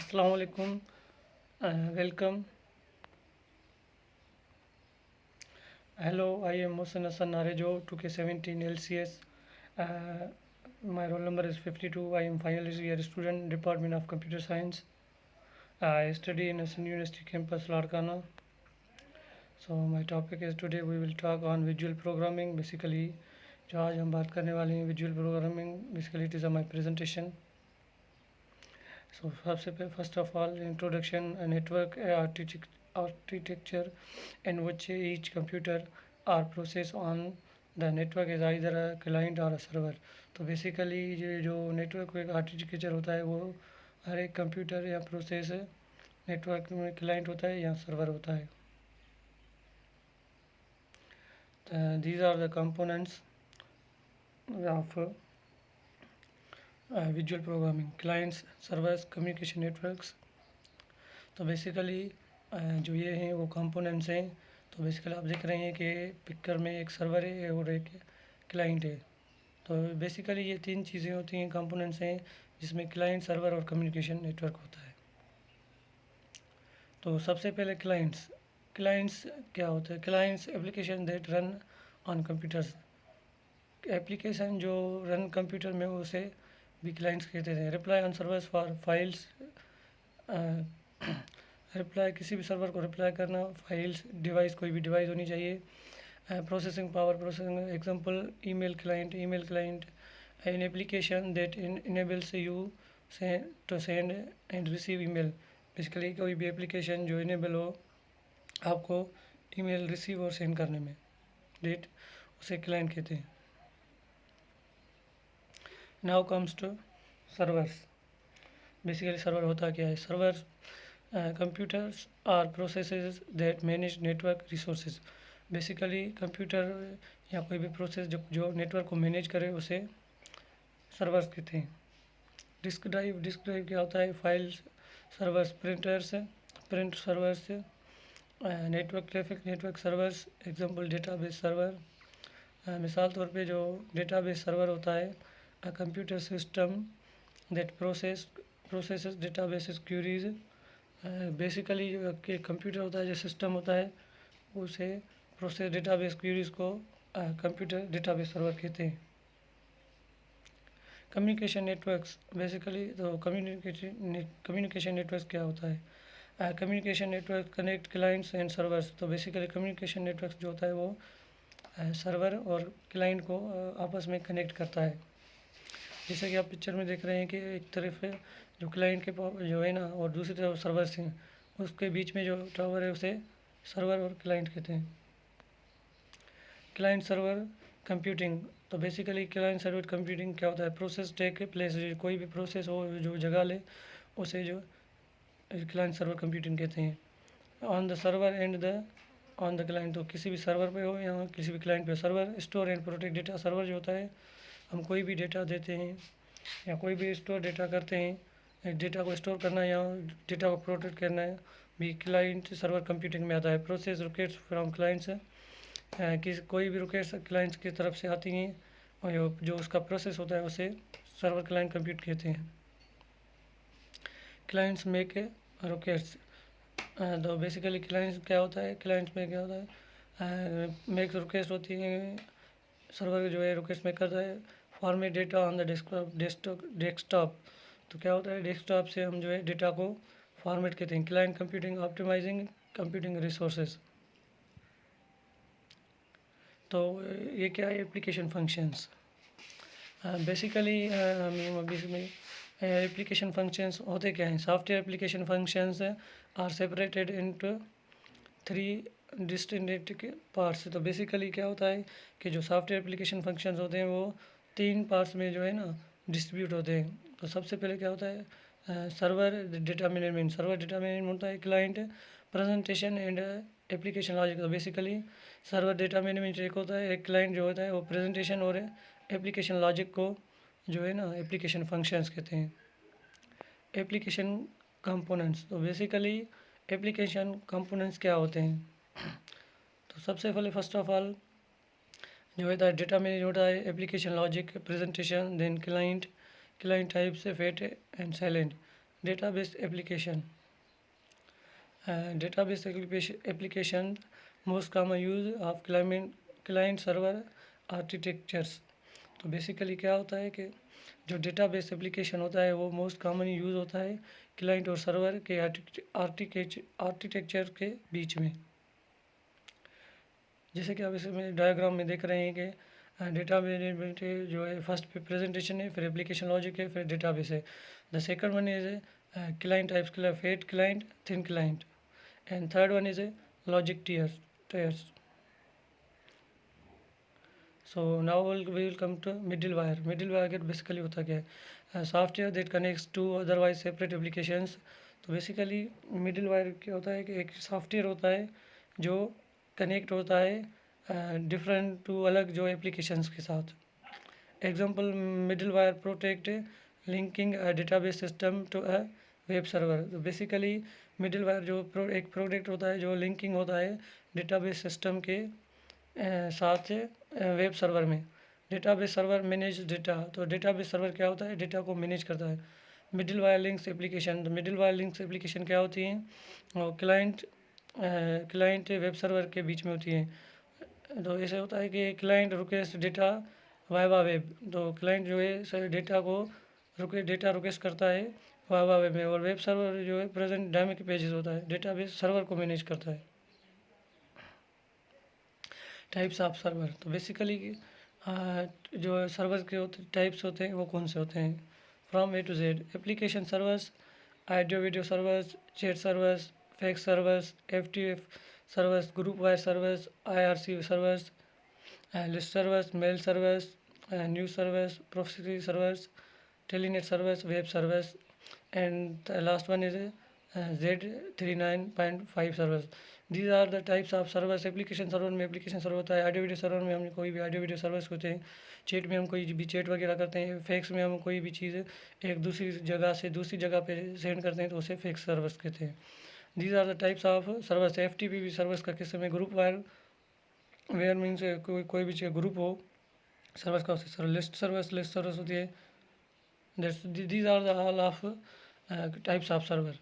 Assalamu alaikum. Welcome. Hello, I am Mohsen Hassan Narejo, 2K17 LCS. Uh, my roll number is 52. I am final year student, Department of Computer Science. I study in Hassan University campus, Larkana. So my topic is today we will talk on visual programming. Basically, जो आज हम बात करने वाले हैं visual programming. Basically, it is my presentation. So first of all, introduction, a network architecture in which each computer or process on the network is either a client or a server. तो basically ये जो network एक architecture होता है वो हर एक computer या process network में क्लाइंट होता है या सर्वर होता है. These are the components of visual programming: clients, servers, communication networks. तो बेसिकली जो ये हैं वो कंपोनेंट्स हैं. तो बेसिकली आप देख रहे हैं कि पिक्चर में एक सर्वर है और एक क्लाइंट है. तो बेसिकली ये तीन चीज़ें होती हैं, कंपोनेंट्स हैं, जिसमें क्लाइंट, सर्वर और कम्युनिकेशन नेटवर्क होता है. तो सबसे पहले क्लाइंट्स क्या होता है? Clients application that run on computers. Application जो रन कंप्यूटर में उसे भी क्लाइंट्स कहते हैं. Reply on servers for files. Reply किसी भी सर्वर को रिप्लाई करना. फाइल्स डिवाइस, कोई भी डिवाइस होनी चाहिए. Processing power, processing example email client an application that enables you to send and receive email. Basically कोई भी एप्लीकेशन जो इनेबल हो आपको ईमेल रिसीव और सेंड करने में, डेट उसे क्लाइंट कहते हैं. Now comes to servers. Basically server होता क्या है? Server computers are processes that manage network resources. Basically computer या कोई भी प्रोसेस जो नेटवर्क को मैनेज करे उसे सर्वर्स कहते हैं. डिस्क ड्राइव क्या होता है? Files servers, print servers. Network traffic network servers, example database server. मिसाल तौर पे जो डेटाबेस सर्वर होता है, a computer system that processes databases queries. Basically जो कंप्यूटर होता है, जो सिस्टम होता है, उसे प्रोसेस डेटाबेस क्यूरीज को कंप्यूटर डेटाबेस सर्वर कहते हैं. Communication networks. बेसिकली तो कम्युनिकेशन नेटवर्क्स क्या होता है? Communication network connect clients and servers. तो बेसिकली कम्युनिकेशन नेटवर्क जो होता है वो सर्वर और क्लाइंट को आपस में कनेक्ट करता है. जैसे कि आप पिक्चर में देख रहे हैं कि एक तरफ है जो क्लाइंट के जो है ना, और दूसरी तरफ सर्वर्स हैं. उसके बीच में जो टावर है उसे सर्वर और क्लाइंट कहते हैं. Client server computing. तो बेसिकली क्लाइंट सर्वर कंप्यूटिंग क्या होता है? Process take place. कोई भी प्रोसेस हो जो जगह ले उसे जो क्लाइंट सर्वर कंप्यूटिंग कहते हैं. On the server and on the client. तो किसी भी सर्वर पे हो या किसी भी क्लाइंट पे. Server store and protect data. Server जो होता है, हम कोई भी डेटा देते हैं या कोई भी स्टोर डेटा करते हैं, डेटा को स्टोर करना या डेटा को प्रोटेक्ट करना है, भी क्लाइंट सर्वर कंप्यूटिंग में आता है. Process request from clients. कोई भी रिक्वेस्ट क्लाइंट्स की तरफ से आती हैं और जो उसका प्रोसेस होता है उसे सर्वर क्लाइंट कंप्यूट कहते हैं. Clients make request. तो बेसिकली क्लाइंट्स क्या होता है? क्लाइंट्स में क्या होता है? मेक रिक्वेस्ट होती है. सर्वर जो है रिक्वेस्ट मेक करता है. Format data on the desktop. तो क्या होता है? डेस्कटॉप से हम जो है डेटा को फॉर्मेट कहते हैं. Client computing optimizing computing resources. तो ये क्या है? Application functions. बेसिकली इसमें एप्लीकेशन फंक्शंस होते क्या हैं? Software application functions are separated into 3 distinct parts. तो बेसिकली क्या होता है कि जो सॉफ्टवेयर एप्लीकेशन फंक्शंस होते हैं वो 3 पार्ट्स में जो है ना डिस्ट्रीब्यूट होते हैं. तो सबसे पहले क्या होता है? Server data management. Server data management होता है. Client presentation and application logic. तो बेसिकली सर्वर डेटा मैनेजमेंट एक होता है. एक क्लाइंट जो होता है वो प्रेजेंटेशन और एप्लीकेशन लॉजिक को जो है ना एप्लीकेशन फंक्शंस कहते हैं. Application components. तो बेसिकली एप्लीकेशन कंपोनेंट्स क्या होते हैं? तो सबसे पहले फर्स्ट ऑफ ऑल जो होता है डेटा मैनेज होता है, application logic, presentation, then client types, fat and silent. database application. Database application most common use of client server architectures. तो बेसिकली क्या होता है कि जो डेटाबेस एप्लीकेशन होता है वो मोस्ट कॉमन यूज़ होता है क्लाइंट और सर्वर के आर्किटेक्चर के बीच में। जैसे कि आप इसमें डायग्राम में देख रहे हैं कि डेटा मैनेजमेंट जो है फर्स्ट पे प्रेजेंटेशन है, फिर एप्लीकेशन लॉजिक है, फिर डेटाबेस है। The second one is client types fat client, thin client, and third one is logic tiers. So now we will come to middleware. Middleware basically होता क्या है? Software that connects to otherwise separate applications. तो basically मिडिलवायर क्या होता है कि एक software होता है जो कनेक्ट होता है डिफरेंट टू अलग जो एप्लीकेशंस के साथ। Example middleware protect linking database system to a web server. तो बेसिकली मिडिलवायर जो एक प्रोडक्ट होता है जो लिंकिंग होता है डेटाबेस सिस्टम के साथ वेब सर्वर में। Database server manage data. तो डेटाबेस सर्वर क्या होता है? डेटा को मैनेज करता है। Middle wire links application. तो मिडिल वायर लिंक्स एप्लीकेशन क्या होती हैं? और क्लाइंट वेब सर्वर के बीच में होती हैं। तो ऐसे होता है कि client request data viva web. तो क्लाइंट जो है डेटा को डेटा रिक्वेस्ट करता है वाइवा वेब में, और वेब सर्वर जो है प्रेजेंट डायनेमिक पेजेस होता है, डेटाबेस सर्वर को मैनेज करता है। Types of server. तो बेसिकली जो सर्वर के टाइप्स होते हैं वो कौन से होते हैं? From A to Z. Application servers, audio video servers, chat servers, fax servers, FTP servers, groupware servers, IRC servers, list servers, mail servers, news servers, proxy servers, telnet servers, web servers, and the last one is Z39.5 servers. These are the types of servers. Application server में application server होता है, audio video server में हम कोई भी audio video servers होते हैं, chat में हम कोई भी चैट वगैरह करते हैं, फैक्स में हम कोई भी चीज़ एक दूसरी जगह से दूसरी जगह पे सेंड करते हैं तो उसे फैक्स सर्वर्स कहते हैं। These are the types of servers. FTP भी सर्वर्स का किस्म है। ग्रुप वायर वेयर मीन्स कोई भी ग्रुप हो सर्वर्स का होता है। लिस्ट सर्वर्स होती है। These are the all of types of server.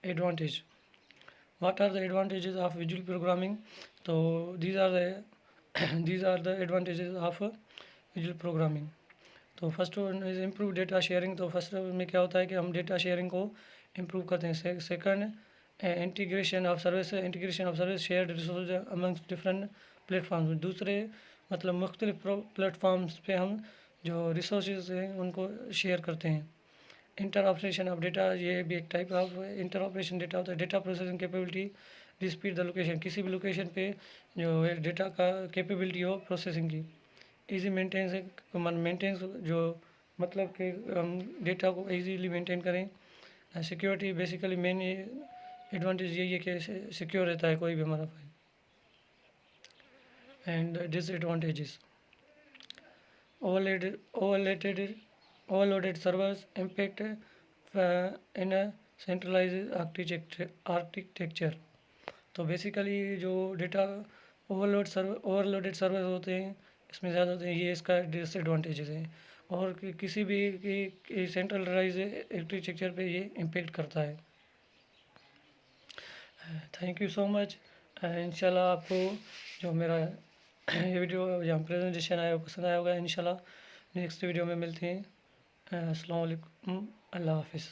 Advantage. What are the advantages of visual programming? तो these are the these are the advantages of visual programming. तो first one is improve data sharing. तो first में क्या होता है कि हम data sharing को इम्प्रूव करते हैं। Second integration of service shared resource amongst different platforms. दूसरे मतलब मुख्तलिफ प्लेटफॉर्म्स पे हम जो रिसोर्सेज हैं उनको शेयर करते हैं। इंटर ऑपरेशन ऑफ डेटा, ये भी एक type of inter operation data होता है। Data processing capability, the speed the location, किसी भी लोकेशन पे जो डेटा का कैपेबिलिटी हो प्रोसेसिंग की। इजी मेंटेनेंस जो मतलब कि हम डेटा को इजीली मेंटेन करें। सिक्योरिटी, बेसिकली मेन एडवांटेज यही है कि सिक्योर रहता है कोई भी हमारा file. And disadvantages, overloaded servers impact in a centralized architecture. तो बेसिकली जो डेटा ओवरलोडेड सर्वर होते हैं इसमें ज़्यादा होते हैं, ये इसका डिसएडवांटेजेस हैं। और किसी भी सेंट्रलाइज आर्किटेक्चर पे ये इम्पेक्ट करता है। Thank you so much. इंशाल्लाह आपको जो मेरा ये वीडियो या प्रेजेंटेशन आया वो पसंद आया होगा। इंशाल्लाह नेक्स्ट वीडियो में मिलते हैं। अस्सलाम वालेकुम, अल्लाह हाफिज़।